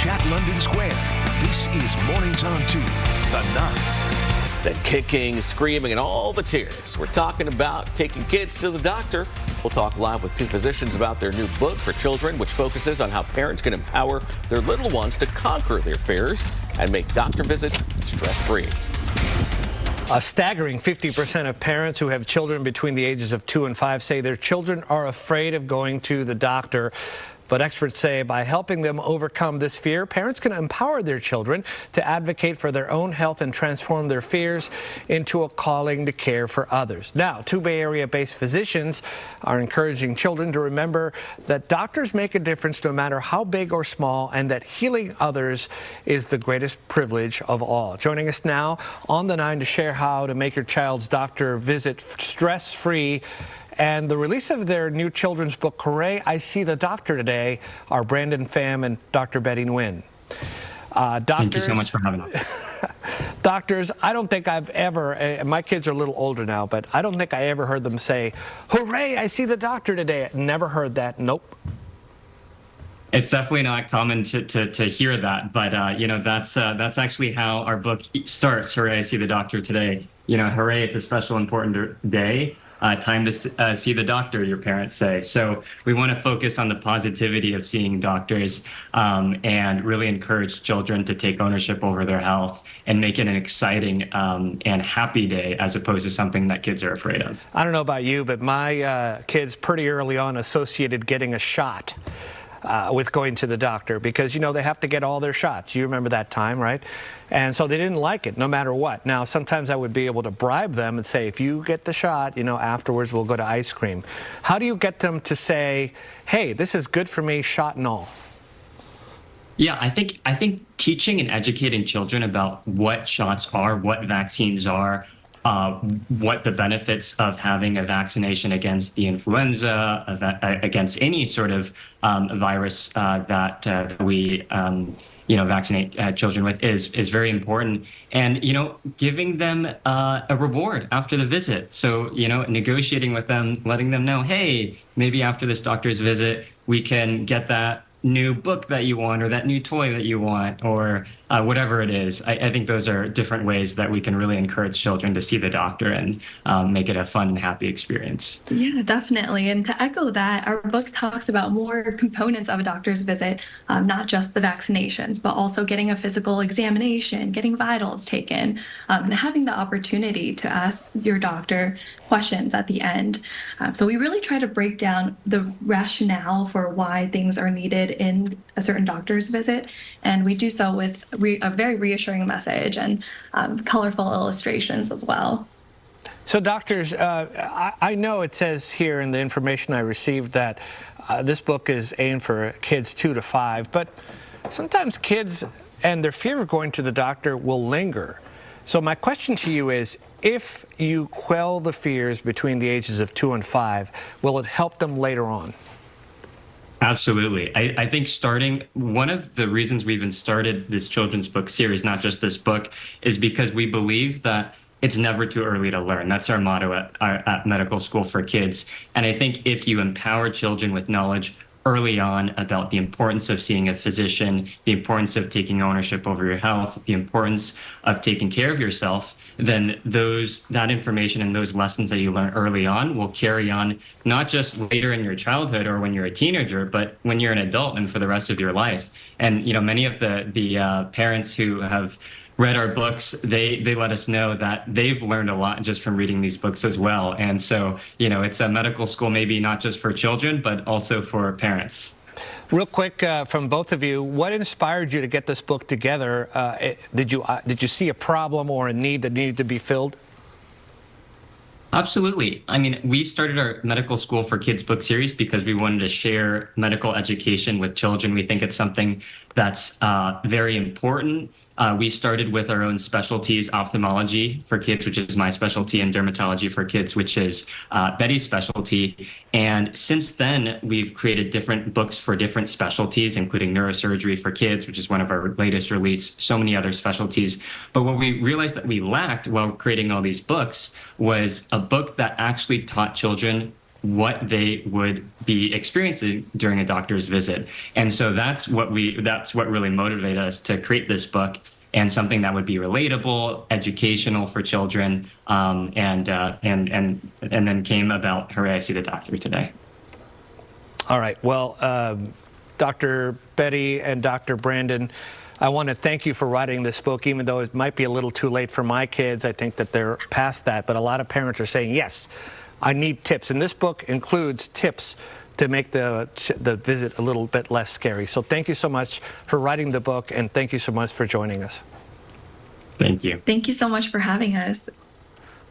at London Square. This is Mornings on 2, the 9. That kicking, screaming, and all the tears. We're talking about taking kids to the doctor. We'll talk live with two physicians about their new book for children, which focuses on how parents can empower their little ones to conquer their fears and make doctor visits stress-free. A staggering 50% of parents who have children between the ages of 2 and 5 say their children are afraid of going to the doctor. But experts say by helping them overcome this fear, parents can empower their children to advocate for their own health and transform their fears into a calling to care for others. Now, two Bay Area-based physicians are encouraging children to remember that doctors make a difference no matter how big or small, and that healing others is the greatest privilege of all. Joining us now on the 9 to share how to make your child's doctor visit stress-free and the release of their new children's book, Hooray, I See the Doctor Today, are Brandon Pham and Dr. Betty Nguyen. Thank you so much for having us. Doctors, I don't think I've ever, my kids are a little older now, but I don't think I ever heard them say, Hooray, I see the doctor today. Never heard that. Nope. It's definitely not common to hear that, but you know, that's actually how our book starts. Hooray, I see the doctor today. You know, hooray, it's a special, important day. Time to see the doctor, your parents say. So we want to focus on the positivity of seeing doctors and really encourage children to take ownership over their health and make it an exciting and happy day as opposed to something that kids are afraid of. I don't know about you, but my kids pretty early on associated getting a shot with going to the doctor because, you know, they have to get all their shots. You remember that time, right? And so they didn't like it no matter what. Now, sometimes I would be able to bribe them and say, if you get the shot, you know, afterwards we'll go to ice cream. How do you get them to say, hey, this is good for me, shot and all? Yeah, I think teaching and educating children about what shots are, what vaccines are, what the benefits of having a vaccination against the influenza, against any sort of virus that we vaccinate children with is very important. And, you know, giving them a reward after the visit. So, you know, negotiating with them, letting them know, hey, maybe after this doctor's visit, we can get that new book that you want or that new toy that you want or whatever it is. I think those are different ways that we can really encourage children to see the doctor and make it a fun and happy experience. Yeah, definitely. And to echo that, our book talks about more components of a doctor's visit, not just the vaccinations, but also getting a physical examination, getting vitals taken, and having the opportunity to ask your doctor questions at the end. So we really try to break down the rationale for why things are needed in a certain doctor's visit. And we do so with a very reassuring message and colorful illustrations as well. So doctors, I know it says here in the information I received that this book is aimed for kids 2 to 5, but sometimes kids and their fear of going to the doctor will linger. So my question to you is, if you quell the fears between the ages of 2 and 5, will it help them later on? Absolutely. I think one of the reasons we even started this children's book series, not just this book, is because we believe that it's never too early to learn. That's our motto at Medical School for Kids. And I think if you empower children with knowledge early on about the importance of seeing a physician, the importance of taking ownership over your health, the importance of taking care of yourself, then that information and those lessons that you learn early on will carry on not just later in your childhood or when you're a teenager, but when you're an adult and for the rest of your life. And you know, many of the parents who have read our books, they let us know that they've learned a lot just from reading these books as well. And so, you know, it's a medical school maybe not just for children, but also for parents. Real quick, from both of you, what inspired you to get this book together? Did you see a problem or a need that needed to be filled? Absolutely. I mean, we started our Medical School for Kids book series because we wanted to share medical education with children. We think it's something that's very important. We started with our own specialties, ophthalmology for kids, which is my specialty, and dermatology for kids, which is Betty's specialty. And since then, we've created different books for different specialties, including neurosurgery for kids, which is one of our latest release, so many other specialties. But what we realized that we lacked while creating all these books was a book that actually taught children what they would be experiencing during a doctor's visit. And so that's what really motivated us to create this book, and something that would be relatable, educational for children, and then came about Hooray, I See the Doctor today. All right. Well, Dr. Betty and Dr. Brandon, I want to thank you for writing this book, even though it might be a little too late for my kids. I think that they're past that, but a lot of parents are saying, yes, I need tips. And this book includes tips to make the visit a little bit less scary. So thank you so much for writing the book, and thank you so much for joining us. Thank you. Thank you so much for having us.